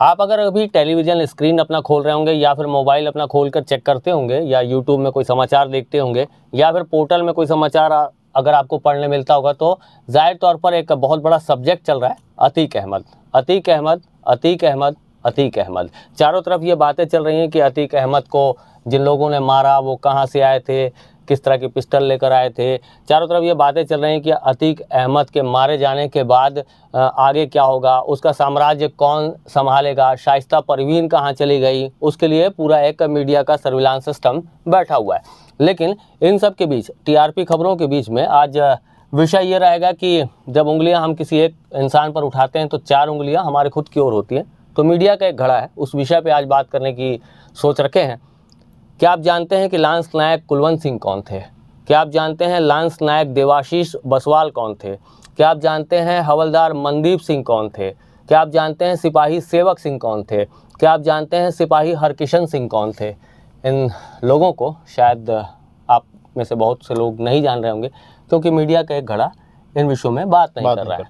आप अगर अभी टेलीविज़न स्क्रीन अपना खोल रहे होंगे या फिर मोबाइल अपना खोल कर चेक करते होंगे या यूट्यूब में कोई समाचार देखते होंगे या फिर पोर्टल में कोई समाचार अगर आपको पढ़ने मिलता होगा, तो ज़ाहिर तौर पर एक बहुत बड़ा सब्जेक्ट चल रहा है अतीक अहमद, अतीक अहमद, अतीक अहमद, अतीक अहमद। चारों तरफ ये बातें चल रही हैं कि अतीक अहमद को जिन लोगों ने मारा वो कहाँ से आए थे, किस तरह की पिस्टल लेकर आए थे। चारों तरफ ये बातें चल रही हैं कि अतीक अहमद के मारे जाने के बाद आगे क्या होगा, उसका साम्राज्य कौन संभालेगा, शाइस्ता परवीन कहाँ चली गई, उसके लिए पूरा एक मीडिया का सर्विलांस सिस्टम बैठा हुआ है। लेकिन इन सब के बीच, टीआरपी खबरों के बीच में आज विषय ये रहेगा कि जब उंगलियां हम किसी एक इंसान पर उठाते हैं तो 4 उंगलियां हमारे खुद की ओर होती हैं। तो मीडिया का एक घड़ा है, उस विषय पे आज बात करने की सोच रखे हैं। क्या आप जानते हैं कि लांस नायक कुलवंत सिंह कौन थे? क्या आप जानते हैं लांस नायक देवाशीष बसवाल कौन थे? क्या आप जानते हैं हवलदार मनदीप सिंह कौन थे? क्या आप जानते हैं सिपाही सेवक सिंह कौन थे? क्या आप जानते हैं सिपाही हरकिशन सिंह कौन थे? इन लोगों को शायद आप में से बहुत से लोग नहीं जान रहे होंगे, क्योंकि मीडिया का एक घड़ा इन विषयों में बात नहीं कर रहा है।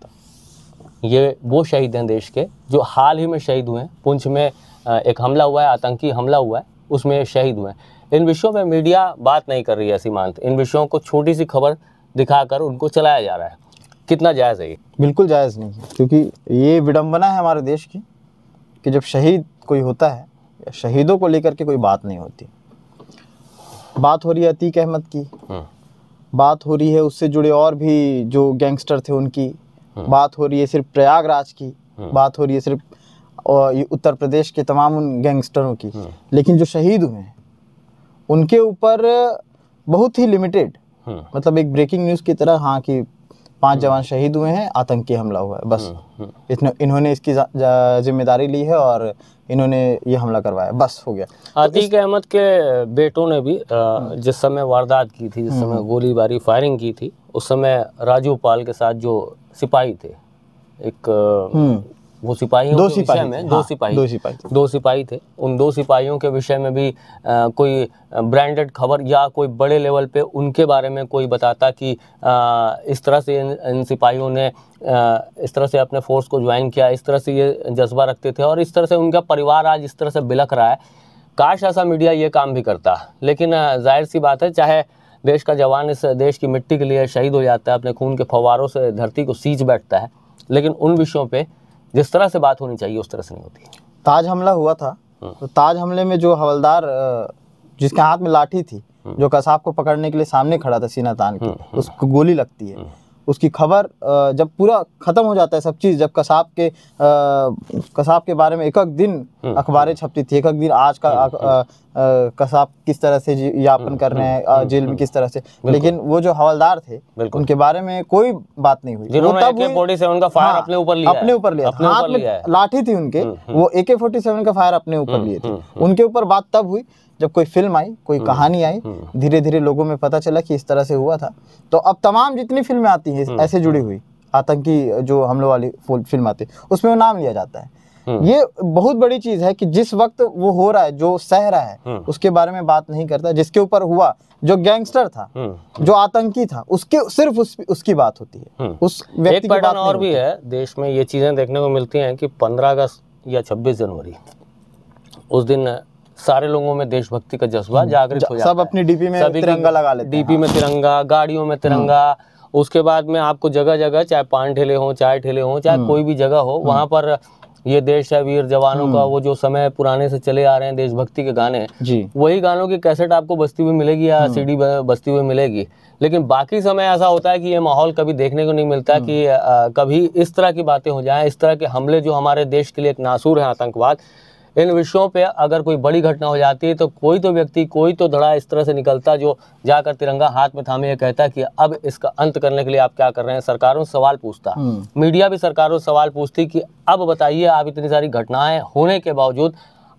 ये वो शहीद हैं देश के जो हाल ही में शहीद हुए हैं। पुंछ में एक हमला हुआ है, आतंकी हमला हुआ है, उसमें शहीद हुए हैं। इन विषयों में मीडिया बात नहीं कर रही है सीमांत। इन विषयों को छोटी सी खबर दिखाकर उनको चलाया जा रहा है। कितना जायज़ है ये? बिल्कुल जायज़ नहीं है, क्योंकि ये विडंबना है हमारे देश की कि जब शहीद कोई होता है, शहीदों को लेकर के कोई बात नहीं होती। बात हो रही है अतीक अहमद की, बात हो रही है उससे जुड़े और भी जो गैंगस्टर थे उनकी, बात हो रही है सिर्फ प्रयागराज की, बात हो रही है सिर्फ उत्तर प्रदेश के तमाम उन गैंगस्टरों की। लेकिन जो शहीद हुए हैं उनके ऊपर बहुत ही लिमिटेड, मतलब एक ब्रेकिंग न्यूज़ की तरह, हाँ, कि 5 जवान शहीद हुए हैं, आतंकी हमला हुआ है, बस इन्होंने इसकी जिम्मेदारी ली है और इन्होंने ये हमला करवाया, बस हो गया। अतीक अहमद के बेटों ने भी जिस समय वारदात की थी, जिस समय गोलीबारी फायरिंग की थी, उस समय राजू पाल के साथ जो सिपाही थे, एक वो सिपाहियों के विषय में दो सिपाही थे। उन 2 सिपाहियों के विषय में भी कोई ब्रांडेड खबर या कोई बड़े लेवल पे उनके बारे में कोई बताता कि इस तरह से इन सिपाहियों ने इस तरह से अपने फोर्स को ज्वाइन किया, इस तरह से ये जज्बा रखते थे और इस तरह से उनका परिवार आज इस तरह से बिलख रहा है। काश ऐसा मीडिया ये काम भी करता, लेकिन जाहिर सी बात है, चाहे देश का जवान इस देश की मिट्टी के लिए शहीद हो जाता है, अपने खून के फव्वारों से धरती को सींच बैठता है, लेकिन उन विषयों पे जिस तरह से बात होनी चाहिए उस तरह से नहीं होती। ताज हमला हुआ था, तो ताज हमले में जो हवलदार जिसके हाथ में लाठी थी, जो कसाब को पकड़ने के लिए सामने खड़ा था सीना तान के, उसको गोली लगती है। उसकी खबर जब पूरा खत्म हो जाता है सब चीज़, जब कसाब के बारे में एक दिन अखबारें छपती थी, एक दिन आज का कसाब किस तरह से यापन कर रहे हैं जेल में, किस तरह से, लेकिन वो जो हवलदार थे उनके बारे में कोई बात नहीं हुई। जिन्होंने AK-47 का फायर अपने ऊपर लिया, हाथ में लाठी थी उनके, वो AK-47 का फायर अपने ऊपर लिए थे। उनके ऊपर बात तब हुई जब कोई फिल्म आई, कोई कहानी आई, धीरे धीरे लोगों में पता चला कि इस तरह से हुआ था। तो अब तमाम जितनी फिल्में आती हैं ऐसे जुड़ी हुई, आतंकी जो हमलों वाली फिल्म आती है, उसमें वो नाम लिया जाता है। ये बहुत बड़ी चीज है कि जिस वक्त वो हो रहा है, जो सह रहा है, उसके बारे में बात नहीं करता। जिसके ऊपर हुआ, जो गैंगस्टर था, जो आतंकी था, उसके सिर्फ उसकी बात होती है, उस व्यक्ति की बात नहीं। और भी है देश में, ये चीजें देखने को मिलती हैं कि 15 अगस्त या 26 जनवरी उस दिन सारे लोगों में देशभक्ति का जज्बा जागृत हो जाता है। सब अपनी डीपी में तिरंगा लगा लेते हैं, डीपी में तिरंगा, गाड़ियों में तिरंगा। उसके बाद में आपको जगह जगह, चाहे पान ठेले हों, चाय ठेले हों, चाहे कोई भी जगह हो, वहाँ पर ये देश है वीर जवानों का, वो जो समय पुराने से चले आ रहे हैं देशभक्ति के गाने, वही गानों की कैसेट आपको बजती हुई मिलेगी या CD बजती हुई मिलेगी। लेकिन बाकी समय ऐसा होता है कि ये माहौल कभी देखने को नहीं मिलता कि कभी इस तरह की बातें हो जाएं, इस तरह के हमले जो हमारे देश के लिए एक नासूर है, आतंकवाद। इन विषयों पे अगर कोई बड़ी घटना हो जाती है तो कोई तो व्यक्ति, कोई तो धड़ा इस तरह से निकलता जो जाकर तिरंगा हाथ में थामे ये कहता कि अब इसका अंत करने के लिए आप क्या कर रहे हैं। सरकारों से सवाल पूछता, मीडिया भी सरकारों से सवाल पूछती कि अब बताइए, आप इतनी सारी घटनाएं होने के बावजूद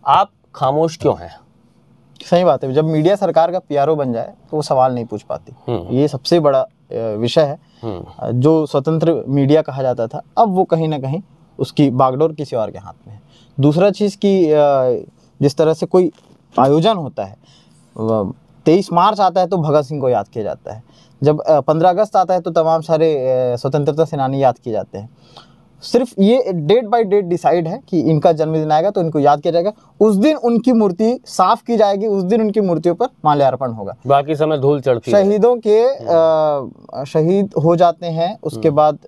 आप खामोश क्यों हैं। सही बात है, जब मीडिया सरकार का PRO बन जाए तो वो सवाल नहीं पूछ पाती। ये सबसे बड़ा विषय है। जो स्वतंत्र मीडिया कहा जाता था, अब वो कहीं ना कहीं उसकी बागडोर किसी और के हाथ में है। दूसरा चीज़ की जिस तरह से कोई आयोजन होता है, 23 मार्च आता है तो भगत सिंह को याद किया जाता है, जब 15 अगस्त आता है तो तमाम सारे स्वतंत्रता सेनानी याद किए जाते हैं, सिर्फ ये डेट बाय डेट डिसाइड है कि इनका जन्मदिन आएगा तो इनको याद किया जाएगा, उस दिन उनकी मूर्ति साफ की जाएगी, उस दिन उनकी मूर्तियों पर माल्यार्पण होगा। बाकी समय धूल चढ़ती है। शहीदों के शहीद हो जाते हैं, उसके बाद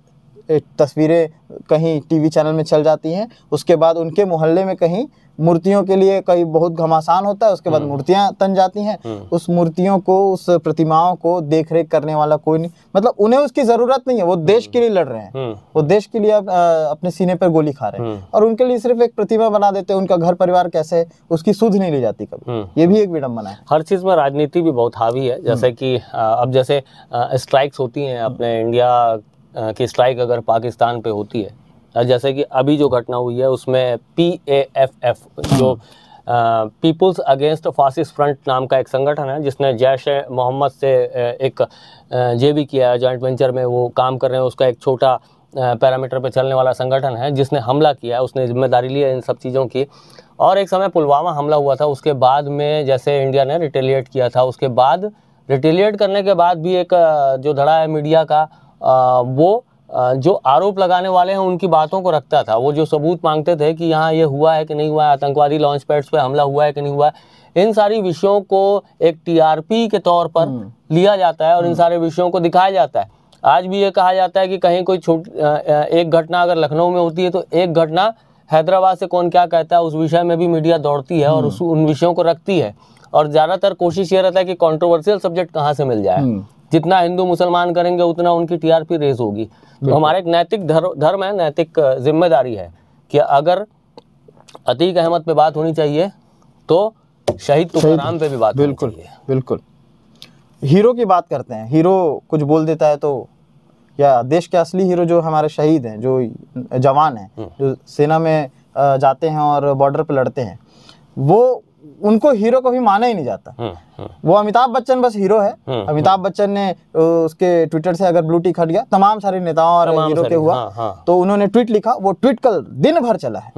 तस्वीरें कहीं टीवी चैनल में चल जाती हैं, उसके बाद उनके मोहल्ले में कहीं मूर्तियों के लिए कहीं बहुत घमासान होता है, उसके बाद मूर्तियां तन जाती हैं। उस मूर्तियों को, उस प्रतिमाओं को देख रेख करने वाला कोई नहीं, मतलब उन्हें उसकी जरूरत नहीं है, वो देश के लिए लड़ रहे हैं, वो देश के लिए अपने सीने पर गोली खा रहे हैं, और उनके लिए सिर्फ एक प्रतिमा बना देते हैं। उनका घर परिवार कैसे है उसकी सुध नहीं ली जाती कभी। ये भी एक विडंबना है। हर चीज में राजनीति भी बहुत हावी है। जैसे कि अब जैसे स्ट्राइक्स होती हैं अपने इंडिया की, स्ट्राइक अगर पाकिस्तान पे होती है, जैसे कि अभी जो घटना हुई है उसमें PAFF जो पीपुल्स अगेंस्ट फासिस्ट फ्रंट नाम का एक संगठन है, जिसने जैश-ए-मोहम्मद से एक जे भी किया है, जॉइंट वेंचर में वो काम कर रहे हैं, उसका एक छोटा पैरामीटर पे चलने वाला संगठन है, जिसने हमला किया है, उसने जिम्मेदारी ली है इन सब चीज़ों की। और एक समय पुलवामा हमला हुआ था, उसके बाद में जैसे इंडिया ने रिटेलिएट किया था, उसके बाद रिटेलिएट करने के बाद भी एक जो धड़ा है मीडिया का, वो जो आरोप लगाने वाले हैं उनकी बातों को रखता था। वो जो सबूत मांगते थे कि यहाँ ये हुआ है कि नहीं हुआ है, आतंकवादी लॉन्च पैड्स पे हमला हुआ है कि नहीं हुआ है, इन सारी विषयों को एक TRP के तौर पर लिया जाता है और इन सारे विषयों को दिखाया जाता है। आज भी ये कहा जाता है कि कहीं कोई एक घटना अगर लखनऊ में होती है तो एक घटना हैदराबाद से कौन क्या कहता है उस विषय में भी मीडिया दौड़ती है और उन विषयों को रखती है। और ज़्यादातर कोशिश ये रहता है कि कंट्रोवर्शियल सब्जेक्ट कहाँ से मिल जाए। जितना हिंदू मुसलमान करेंगे उतना उनकी TRP रेज होगी। तो हमारा एक नैतिक धर्म है, नैतिक जिम्मेदारी है कि अगर अतीक अहमद पे बात होनी चाहिए तो शहीद तुकाराम पे भी बात होनी चाहिए। बिल्कुल। हीरो की बात करते हैं, हीरो कुछ बोल देता है तो, या देश के असली हीरो जो हमारे शहीद हैं, जो जवान हैं, जो सेना में जाते हैं और बॉर्डर पे लड़ते हैं, वो उनको हीरो कभी माना ही नहीं जाता। वो अमिताभ बच्चन बस हीरो है। अमिताभ बच्चन ने उसके ट्विटर से अगर ब्लू टिक हट गया, तमाम सारे नेताओं और हीरो के हुआ, तो उन्होंने ट्वीट लिखा, वो ट्वीट कल दिन भर चला है।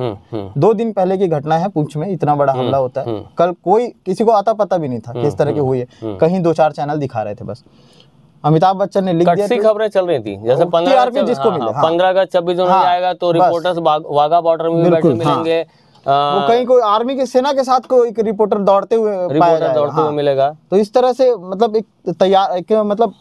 2 दिन पहले की घटना है, पुंछ में इतना बड़ा हमला होता है, कल कोई किसी को आता पता भी नहीं था किस तरह की हुई है, कहीं 2-4 चैनल दिखा रहे थे बस। अमिताभ बच्चन ने लिख दिया, खबरें चल रही थी जैसे 15 अगस्त 26 जनवरी आएगा तो रिपोर्टर्स वाघा बॉर्डर में बैठे मिलेंगे, वो कहीं कोई आर्मी के सेना के साथ कोई एक रिपोर्टर दौड़ते हुए मिलेगा। तो इस तरह से मतलब एक मतलब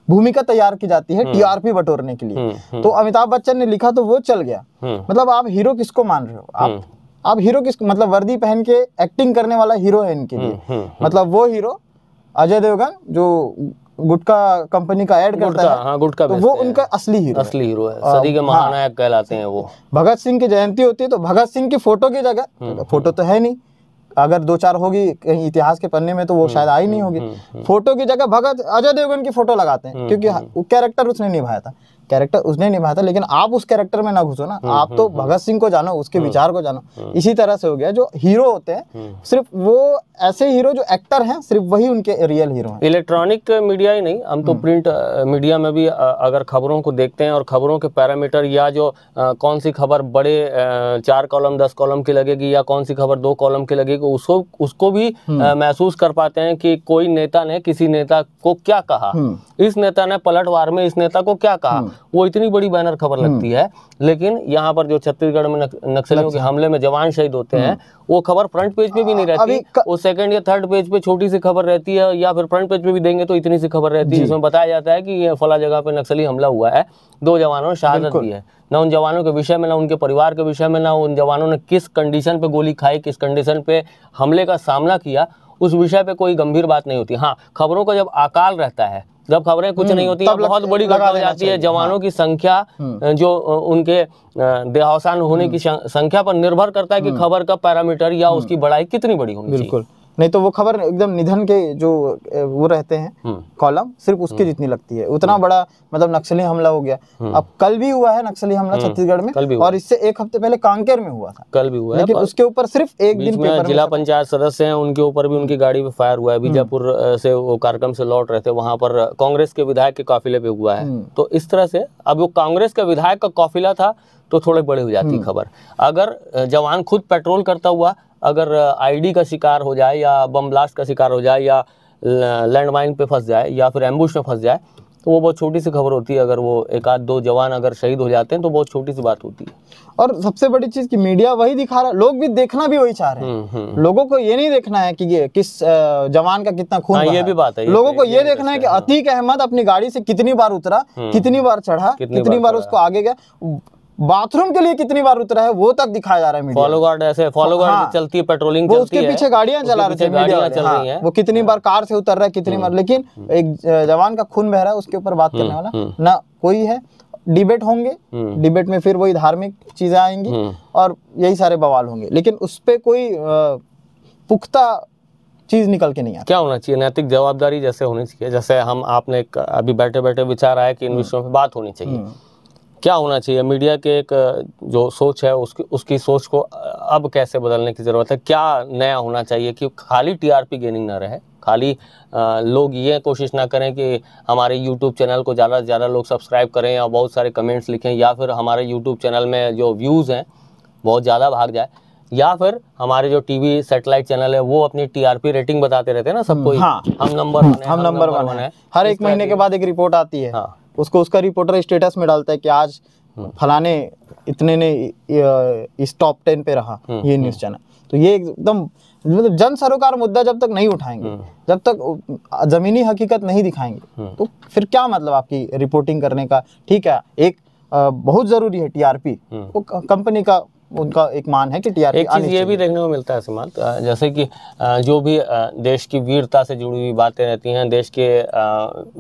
भूमिका तैयार की जाती है TRP बटोरने के लिए। तो अमिताभ बच्चन ने लिखा तो वो चल गया। मतलब आप हीरो किसको मान रहे हो? आप हीरो किसको, मतलब वर्दी पहन के एक्टिंग करने वाला हीरो है इनके लिए। मतलब वो हीरो अजय देवगन जो गुटखा कंपनी का ऐड करता है, हाँ, गुटखा तो वो उनका असली हीरो है, सदी के महानायक कहलाते हैं वो। भगत सिंह की जयंती होती है तो भगत सिंह की फोटो की जगह, फोटो तो है नहीं, अगर 2-4 होगी कहीं इतिहास के पन्ने में तो वो शायद आई नहीं होगी, फोटो की जगह अजय देवगन की फोटो लगाते हैं, क्योंकि वो कैरेक्टर उसने निभाया था। लेकिन आप उस कैरेक्टर में ना घुसो ना, आप तो भगत सिंह को जानो, उसके विचार को जानो। इसी तरह से हो गया, जो हीरो होते हैं सिर्फ वो ऐसे हीरो जो एक्टर हैं, सिर्फ वही उनके रियल हीरो हैं। इलेक्ट्रॉनिक मीडिया ही नहीं, हम तो प्रिंट मीडिया में भी अगर खबरों को देखते हैं और खबरों के पैरामीटर, या जो कौन सी खबर बड़े 4 कॉलम 10 कॉलम की लगेगी या कौन सी खबर 2 कॉलम की लगेगी, उसको भी महसूस कर पाते हैं कि कोई नेता ने किसी नेता को क्या कहा, इस नेता ने पलटवार में इस नेता को क्या कहा। वो इतनी बड़ी बैनर खबर लगती है, लेकिन यहाँ पर जो छत्तीसगढ़ में नक्सलियों के हमले में जवान शहीद होते हैं, वो खबर फ्रंट पेज पे भी नहीं रहती, वो सेकंड या थर्ड पेज पे छोटी सी खबर रहती है, या फिर फ्रंट पेज पे भी देंगे तो इतनी सी खबर रहती है जिसमें बताया जाता है कि ये फला जगह पे नक्सली हमला हुआ है, 2 जवानों ने शहादत दी है। ना उन जवानों के विषय में, ना उनके परिवार के विषय में, ना उन जवानों ने किस कंडीशन पे गोली खाई, किस कंडीशन पे हमले का सामना किया, उस विषय पे कोई गंभीर बात नहीं होती। हाँ, खबरों का जब अकाल रहता है, जब खबरें कुछ नहीं होती, बहुत बड़ी घटना हो जाती है, जवानों की संख्या जो उनके देहावसान होने की संख्या पर निर्भर करता है कि खबर का पैरामीटर या उसकी बड़ाई कितनी बड़ी होनी चाहिए। बिल्कुल, नहीं तो वो खबर एकदम निधन के जो वो रहते हैं कॉलम, सिर्फ उसकी जितनी लगती है। उतना बड़ा मतलब नक्सली हमला हो गया। अब कल भी हुआ है नक्सली हमला छत्तीसगढ़ में, और इससे 1 हफ्ते पहले कांकेर में हुआ था। कल भी हुआ है, लेकिन उसके ऊपर सिर्फ एक दिन पेपर जिला पंचायत सदस्य हैं, उनके ऊपर भी उनकी गाड़ी पे फायर हुआ है। बीजापुर से वो कार्यक्रम से लौट रहे थे, वहां पर कांग्रेस के विधायक के काफिले पे हुआ है। तो इस तरह से अब वो कांग्रेस का विधायक का काफिला था तो थोड़े बड़े हो जाती खबर। अगर जवान खुद पेट्रोल करता हुआ अगर आईडी का शिकार हो जाए, या बम ब्लास्ट का शिकार हो जाए, या लैंडमाइन पे फंस जाए, या फिर एम्बुश में फंस जाए, तो वो बहुत छोटी सी खबर होती है। अगर वो एक आध दो जवान अगर शहीद हो जाते हैं तो बहुत छोटी सी बात होती है। और सबसे बड़ी चीज कि मीडिया वही दिखा रहा है, लोग भी देखना भी वही चाह रहे हैं। लोगों को ये नहीं देखना है कि ये किस जवान का कितना खून बहा। ये भी बात है। लोगों को ये देखना है कि अतीक अहमद अपनी गाड़ी से कितनी बार उतरा, कितनी बार चढ़ा, कितनी बार उसको आगे गया, बाथरूम के लिए कितनी बार उतरा है, वो तक दिखाया जा रहा है मीडिया। फॉलो गार्ड ऐसे फॉलो गार्ड चलती है, पेट्रोलिंग वो उसके पीछे गाड़ियां चला रहे थे मीडिया चल रही हैं। वो कितनी बार कार से उतर रहा है, कितनी बार, लेकिन एक जवान का खून बह रहा है उसके ऊपर बात करने वाला ना कोई है। डिबेट होंगे, डिबेट में फिर वही धार्मिक चीजें आएंगी और यही सारे बवाल होंगे, लेकिन उस पे कोई पुख्ता चीज निकल के नहीं आती। क्या होना चाहिए? नैतिक जवाबदारी जैसे होनी चाहिए, जैसे हम आपने एक अभी बैठे बैठे विचार आया कि इन विषयों पे बात होनी चाहिए। क्या होना चाहिए? मीडिया के एक जो सोच है उसकी सोच को अब कैसे बदलने की जरूरत है? क्या नया होना चाहिए कि खाली टीआरपी गेनिंग ना रहे, खाली लोग ये कोशिश ना करें कि हमारे यूट्यूब चैनल को ज़्यादा से ज़्यादा लोग सब्सक्राइब करें या बहुत सारे कमेंट्स लिखें, या फिर हमारे यूट्यूब चैनल में जो व्यूज़ हैं बहुत ज़्यादा भाग जाए, या फिर हमारे जो टीवी सैटेलाइट चैनल है वो अपनी टीआरपी रेटिंग बताते रहते हैं ना सबको। हाँ, हम नंबर वन है। हर एक महीने के बाद एक रिपोर्ट आती है। हाँ। उसको उसका रिपोर्टर स्टेटस में डालता है कि आज फलाने इतने ने इस टॉप 10 पे रहा ये न्यूज़ चैनल। तो ये एकदम मतलब जन सरोकार मुद्दा जब तक नहीं उठाएंगे, जब तक जमीनी हकीकत नहीं दिखाएंगे, तो फिर क्या मतलब आपकी रिपोर्टिंग करने का। ठीक है, एक बहुत जरूरी है टीआरपी, वो कंपनी का उनका एक मान है कि टीआरपी। एक चीज़ ये भी देखने को मिलता है सिमांत, जैसे कि जो भी देश की वीरता से जुड़ी हुई बातें रहती हैं, देश के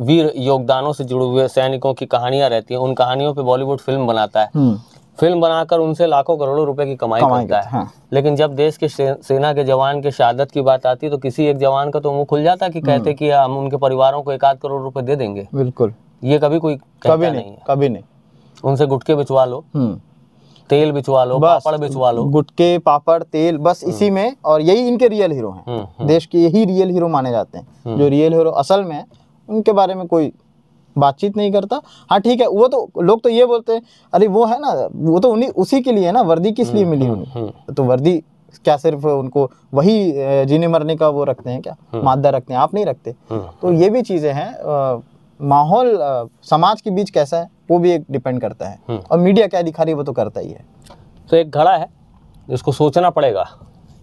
वीर योगदानों से जुड़े हुए सैनिकों की कहानियां रहती हैं, उन कहानियों पे बॉलीवुड फिल्म बनाता है। फिल्म बनाकर उनसे लाखों करोड़ों रुपए की कमाई करता है। हाँ। लेकिन जब देश के सेना के जवान के शहादत की बात आती है तो किसी एक जवान का तो मुंह खुल जाता है कि कहते कि हम उनके परिवारों को 1-8 करोड़ रुपए दे देंगे। बिल्कुल, ये कभी कोई कहता नहीं है। कभी नहीं। उनसे गुटके बिचवा लो, तेल बिचवा लो, पापड़ बिचवा लो, गुटके पापड़ तेल, बस इसी में। और यही इनके रियल हीरो हैं, देश के यही रियल हीरो माने जाते हैं। जो रियल हीरो असल में है उनके बारे में कोई बातचीत नहीं करता। हाँ ठीक है, वो तो लोग तो ये बोलते हैं अरे वो है ना, वो तो उसी के लिए है ना, वर्दी किस लिए मिली उन्हें, तो वर्दी क्या सिर्फ उनको वही जीने मरने का वो रखते हैं क्या, मादा रखते हैं, आप नहीं रखते। तो ये भी चीजें हैं। माहौल समाज के बीच कैसा है वो भी एक डिपेंड करता है, और मीडिया क्या दिखा रही है वो तो करता ही है। तो एक घड़ा है जिसको सोचना पड़ेगा,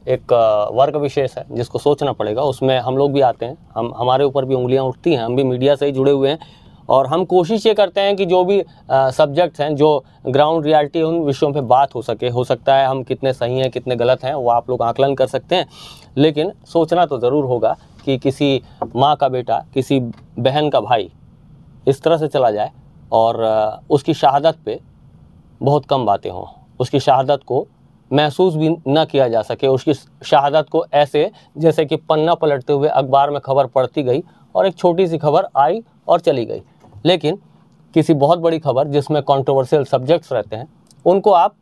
एक वर्ग विशेष है जिसको सोचना पड़ेगा, उसमें हम लोग भी आते हैं, हमारे ऊपर भी उंगलियां उठती हैं, हम भी मीडिया से ही जुड़े हुए हैं। और हम कोशिश ये करते हैं कि जो भी सब्जेक्ट्स हैं, जो ग्राउंड रियलिटी, उन विषयों पे बात हो सके। हो सकता है हम कितने सही हैं कितने गलत हैं वो आप लोग आकलन कर सकते हैं, लेकिन सोचना तो ज़रूर होगा कि किसी माँ का बेटा, किसी बहन का भाई इस तरह से चला जाए और उसकी शहादत पे बहुत कम बातें हों, उसकी शहादत को महसूस भी ना किया जा सके, उसकी शहादत को ऐसे जैसे कि पन्ना पलटते हुए अखबार में खबर पढ़ती गई और एक छोटी सी खबर आई और चली गई। लेकिन किसी बहुत बड़ी खबर जिसमें कंट्रोवर्शियल सब्जेक्ट्स रहते हैं, उनको आप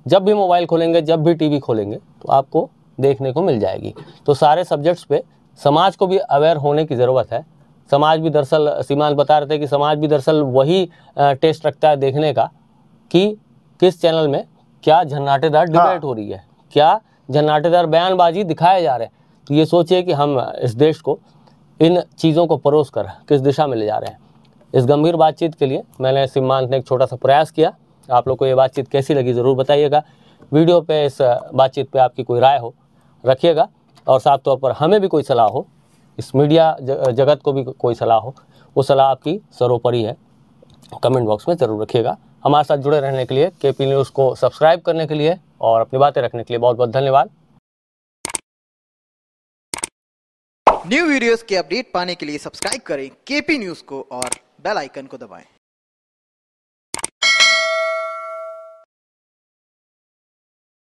जब भी मोबाइल खोलेंगे, जब भी टीवी खोलेंगे, तो आपको देखने को मिल जाएगी। तो सारे सब्जेक्ट्स पे समाज को भी अवेयर होने की ज़रूरत है। समाज भी दरअसल, सीमांत बता रहे थे कि समाज भी दरअसल वही टेस्ट रखता है देखने का कि किस चैनल में क्या झन्नाटेदार डिबेट हो रही है, क्या झन्नाटेदार बयानबाजी दिखाए जा रहे हैं। तो ये सोचिए कि हम इस देश को इन चीज़ों को परोस कर किस दिशा में ले जा रहे हैं। इस गंभीर बातचीत के लिए मैंने सीमांत ने एक छोटा सा प्रयास किया। आप लोग को ये बातचीत कैसी लगी ज़रूर बताइएगा। वीडियो पे इस बातचीत पे आपकी कोई राय हो रखिएगा, और साफ तौर पर हमें भी कोई सलाह हो, इस मीडिया जगत को भी कोई सलाह हो, वो सलाह आपकी सर्वोपरि है, कमेंट बॉक्स में ज़रूर रखिएगा। हमारे साथ जुड़े रहने के लिए, केपी न्यूज़ को सब्सक्राइब करने के लिए और अपनी बातें रखने के लिए बहुत बहुत धन्यवाद। न्यू वीडियोस के अपडेट पाने के लिए सब्सक्राइब करें केपी न्यूज़ को और बेल आइकन को दबाएं।